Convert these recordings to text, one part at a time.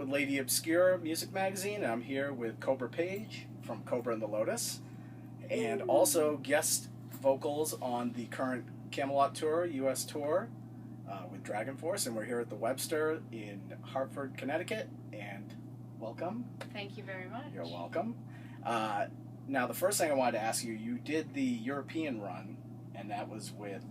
Lady Obscure Music Magazine, and I'm here with Kobra Paige from Kobra The Lotus, and also guest vocals on the current Kamelot tour, U.S. tour, with Dragon Force, and we're here at the Webster in Hartford, Connecticut, and welcome. Thank you very much. You're welcome. Now, the first thing I wanted to ask you, you did the European run, and that was with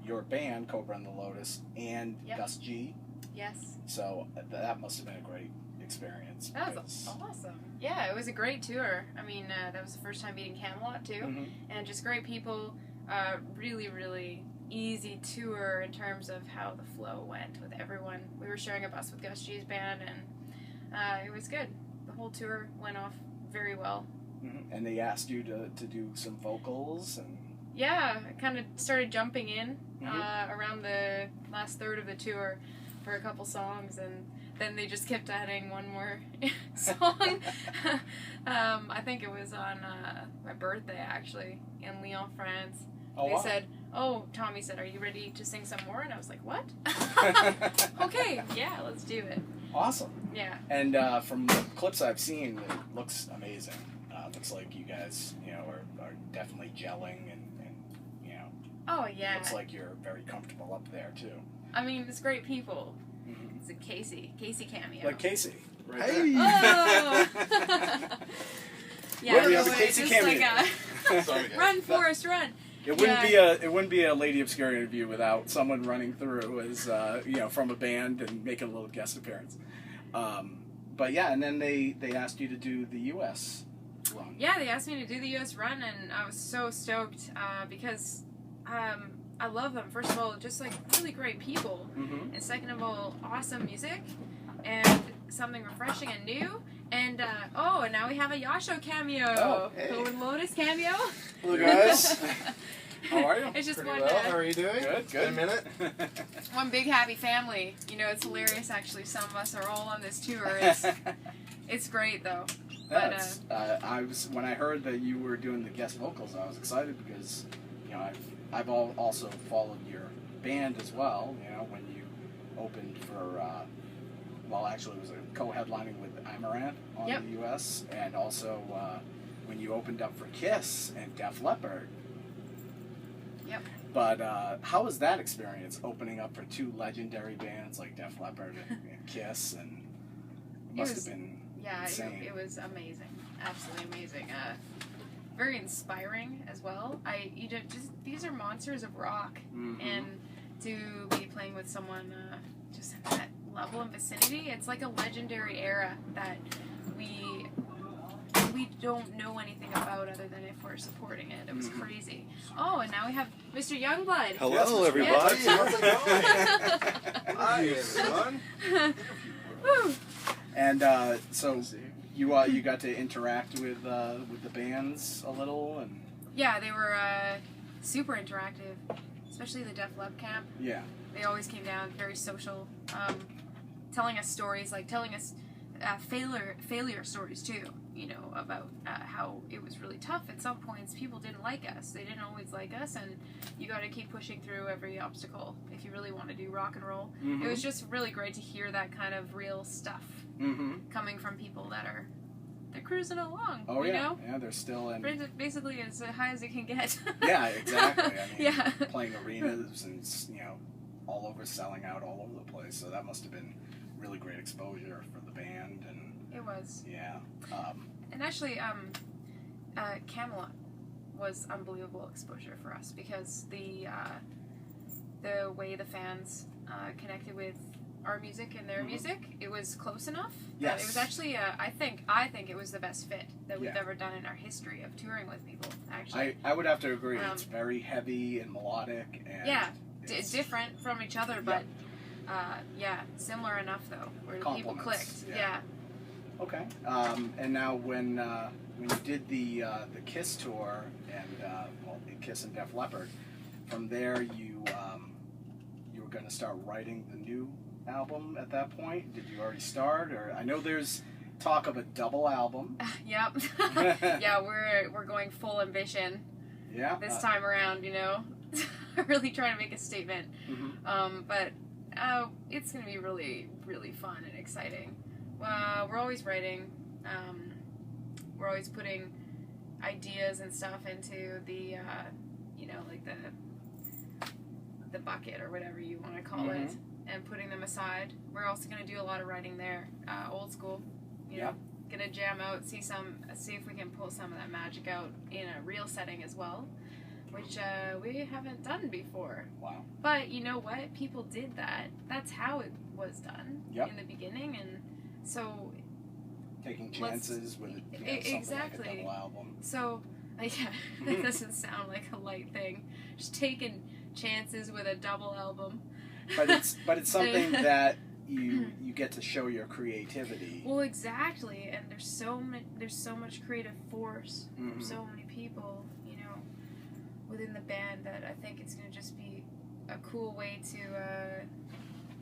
your band, Kobra The Lotus, and Gus G. Yes. So that must have been a great experience. That was awesome. Yeah, it was a great tour. I mean, that was the first time meeting Kamelot, too. And just great people. Really, really easy tour in terms of how the flow went with everyone. We were sharing a bus with Gus G's band, and it was good. The whole tour went off very well. And they asked you to do some vocals and... Yeah, I kind of started jumping in around the last third of the tour for a couple songs, and then they just kept adding one more song. I think it was on my birthday, actually, in Lyon, France. They said, Tommy said, "Are you ready to sing some more?" And I was like, "What?" Okay, yeah, let's do it. Awesome. Yeah. And from the clips I've seen, it looks amazing. Looks like you guys, are definitely gelling, and oh yeah. Looks like you're very comfortable up there too. I mean, it's great people. It's a Casey cameo. Like Casey. Right hey! Oh! Yeah, we have a Casey cameo. Like Sorry, guys. Run, Forrest, run. It wouldn't be a Lady Obscure interview without someone running through as from a band and making a little guest appearance. But yeah, and then they asked you to do the U.S. run. Yeah, they asked me to do the U.S. run, and I was so stoked because I love them. First of all, just like really great people, and second of all, awesome music, and something refreshing and new. And and now we have a Yasho cameo. Oh, hey. Kobra The Lotus cameo. Hello, guys. How are you? It's just Pretty one. well. How are you doing? Good. Been a minute. One big happy family. It's hilarious. Actually, some of us are all on this tour. It's great though. That's, when I heard that you were doing the guest vocals, I was excited because I've also followed your band as well. When you opened for actually it was a co-headlining with Amaranth on the U.S. and also when you opened up for KISS and Def Leppard. Yep. But how was that experience, opening up for two legendary bands like Def Leppard and KISS? And it must have been insane. It was amazing, absolutely amazing. Very inspiring as well. These are monsters of rock, and to be playing with someone just at that level and vicinity, it's like a legendary era that we don't know anything about other than if we're supporting it. It was crazy. Oh, and now we have Mr. Youngblood. Hello, everybody. How's it going? Hi, everyone. Woo! And so you got to interact with the bands a little, and yeah, they were super interactive, especially the Def Leppard camp. Yeah, they always came down, very social, telling us stories, like telling us failure stories too. About how it was really tough at some points. People didn't like us. They didn't always like us, and you got to keep pushing through every obstacle if you really want to do rock and roll. It was just really great to hear that kind of real stuff coming from people they're cruising along. Oh, you yeah. know? Yeah, they're still in. Basically as high as it can get. Yeah, exactly. I mean, yeah. Playing arenas and all over, selling out all over the place. So that must have been really great exposure for the band. And it was. Yeah. And actually, Kamelot was unbelievable exposure for us because the way the fans connected with our music and their music, it was close enough. Yes. It was actually, I think it was the best fit that we've ever done in our history of touring with people. Actually, I would have to agree. It's very heavy and melodic, and different from each other, but similar enough though, where people clicked. Yeah. Okay. And now when you did the KISS tour and KISS and Def Leppard, from there you were going to start writing the new album at that point. Did you already start, or I know there's talk of a double album? Yep. Yeah, we're going full ambition. Yeah. This time around, really trying to make a statement. But it's going to be really, really fun and exciting. we're always writing. We're always putting ideas and stuff into the, you know, like the bucket or whatever you want to call it, and putting them aside. We're also going to do a lot of writing there, old school, you know, gonna jam out, see if we can pull some of that magic out in a real setting as well, which we haven't done before. Wow. But you know what? People did that. That's how it was done in the beginning, and so taking chances with something exactly. like a double album. So yeah, it doesn't sound like a light thing. Just taking chances with a double album. But it's something that you get to show your creativity. Well, exactly, and there's so much creative force from so many people, you know, within the band, that I think it's gonna just be a cool way to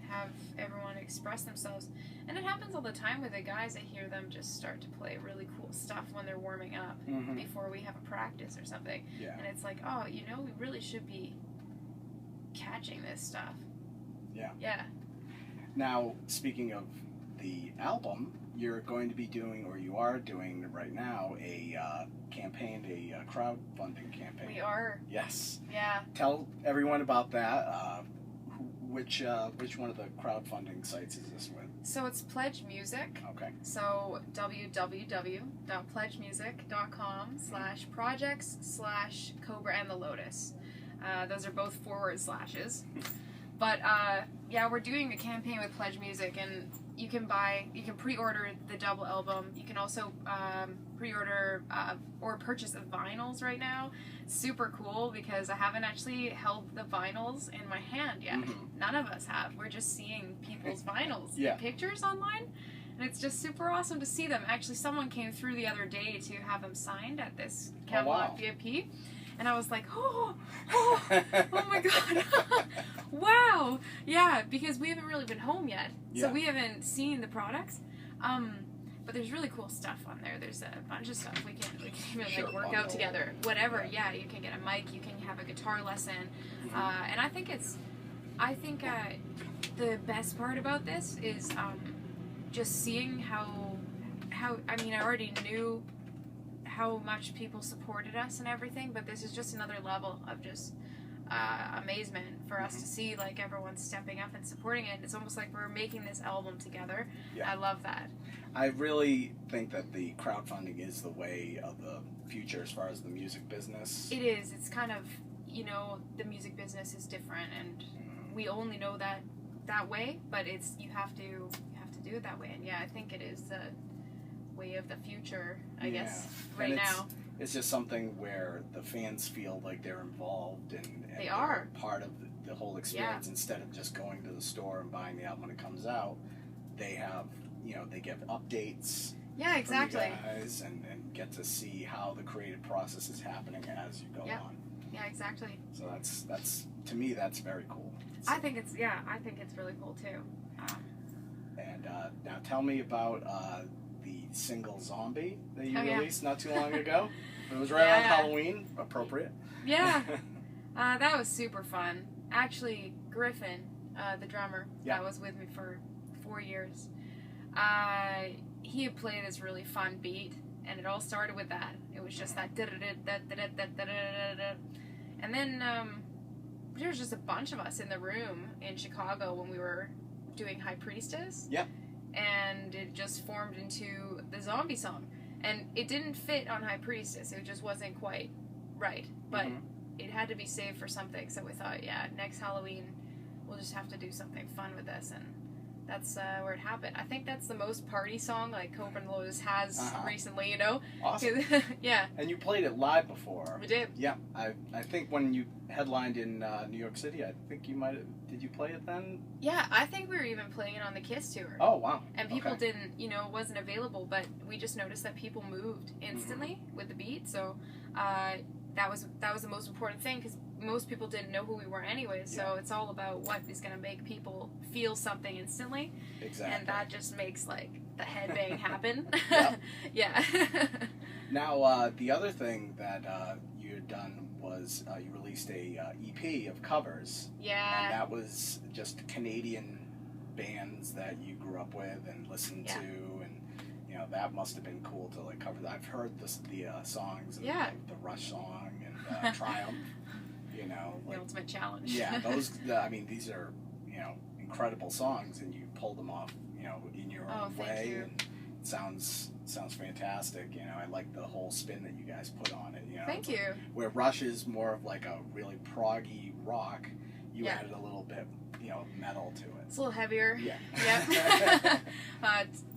have everyone express themselves. And it happens all the time with the guys. I hear them just start to play really cool stuff when they're warming up before we have a practice or something. Yeah. And it's like, oh, you know, we really should be catching this stuff. Yeah. Yeah. Now, speaking of the album, you're going to be doing, or you are doing right now, a campaign, a crowdfunding campaign. We are. Yes. Yeah. Tell everyone about that. Which one of the crowdfunding sites is this with? So it's Pledge Music. Okay. So www.pledgemusic.com/projects/Kobra and the Lotus. Those are both forward slashes. But yeah, we're doing a campaign with Pledge Music, and you can pre-order the double album. You can also pre-order or purchase the vinyls right now. Super cool, because I haven't actually held the vinyls in my hand yet. None of us have. We're just seeing people's vinyls in pictures online, and it's just super awesome to see them. Actually, someone came through the other day to have them signed at this Kamelot VIP. And I was like, oh my god, wow, yeah, because we haven't really been home yet, so we haven't seen the products, but there's really cool stuff on there. There's a bunch of stuff we can even like work out together, whatever. Yeah, you can get a mic, you can have a guitar lesson, and I think the best part about this is just seeing how I mean, I already knew how much people supported us and everything, but this is just another level of just amazement for us to see, like, everyone stepping up and supporting it. It's almost like we're making this album together. I love that. I really think that the crowdfunding is the way of the future as far as the music business. It is. It's kind of, you know, the music business is different, and we only know that way, but it's you have to do it that way. And yeah, I think it is the way of the future, I guess, right now. It's just something where the fans feel like they're involved and they are part of the whole experience, instead of just going to the store and buying the album when it comes out. They have, you know, they get updates from you guys and get to see how the creative process is happening as you go on. Yeah, exactly. So that's to me, that's very cool. I think it's really cool too. And now tell me about the single Zombie that you released not too long ago. It was right on Halloween, appropriate. Yeah. That was super fun. Actually, Griffin, the drummer, that was with me for 4 years, he had played this really fun beat, and it all started with that. It was just that, and then there was just a bunch of us in the room in Chicago when we were doing High Priestess. Yeah. And it just formed into the Zombie song. And it didn't fit on High Priestess. It just wasn't quite right. But it had to be saved for something. So we thought, next Halloween, we'll just have to do something fun with this. And that's where it happened. I think that's the most party song like Kobra The Lotus has recently, you know? Awesome. Yeah. And you played it live before. We did. Yeah. I think when you headlined in New York City, I think you might have... Did you play it then? Yeah, I think we were even playing it on the KISS tour. Oh, wow. And people didn't, you know, it wasn't available, but we just noticed that people moved instantly with the beat. So that was the most important thing, because most people didn't know who we were anyway. So it's all about what is going to make people feel something instantly. Exactly. And that just makes, like, the headbang happen. Yeah. Now, the other thing that you had done was you released a EP of covers. Yeah. And that was just Canadian bands that you grew up with and listened to you know, that must have been cool to like cover that. I've heard the songs, and, Yeah. like, the Rush song and Triumph. You know, The like, ultimate challenge. yeah, those. I mean, these are, you know, incredible songs, and you pull them off, you know, in your own thank way, you. and it sounds fantastic. You know, I like the whole spin that you guys put on it. You know, Thank you. where Rush is more of like a really proggy rock, you Yeah. added a little bit, you know, metal to it. It's a little heavier. Yeah. Yep.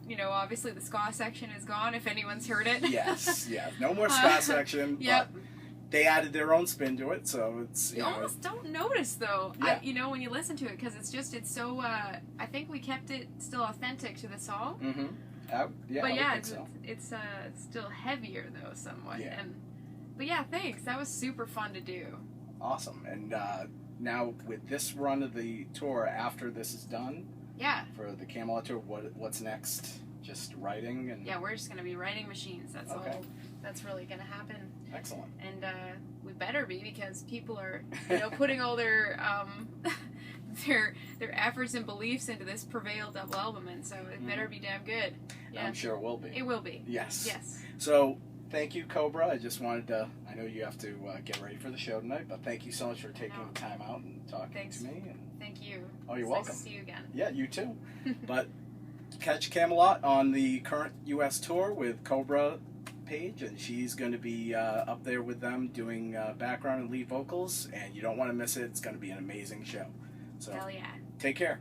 You know, obviously the ska section is gone. If anyone's heard it. Yes, yeah. No more ska section. Yep. But they added their own spin to it, so it's, You almost don't notice though. Yeah. You know, when you listen to it, because it's so. I think we kept it still authentic to the song. Mm-hmm. Yeah. But I yeah, would think it's still heavier though, somewhat. Yeah. But yeah, thanks. That was super fun to do. Awesome. And now with this run of the tour, after this is done Yeah. for the Kamelot tour, what's next? Just writing and. Yeah, we're just gonna be writing machines. That's Okay. all. That's really gonna happen. Excellent. And we better be, because people are, you know, putting all their their efforts and beliefs into this Prevail double album, and so it better be damn good. Yeah. I'm sure it will be. It will be. Yes. Yes. So, thank you, Kobra. I just wanted to, I know you have to get ready for the show tonight, but thank you so much for taking the time out and talking Thanks. to me. And, Thank you. oh, you're It's welcome. Nice to see you again. Yeah, you too. But catch Kamelot on the current U.S. tour with Kobra Paige, and she's going to be up there with them doing background and lead vocals, and you don't want to miss it. It's going to be an amazing show. So, Hell yeah. take care.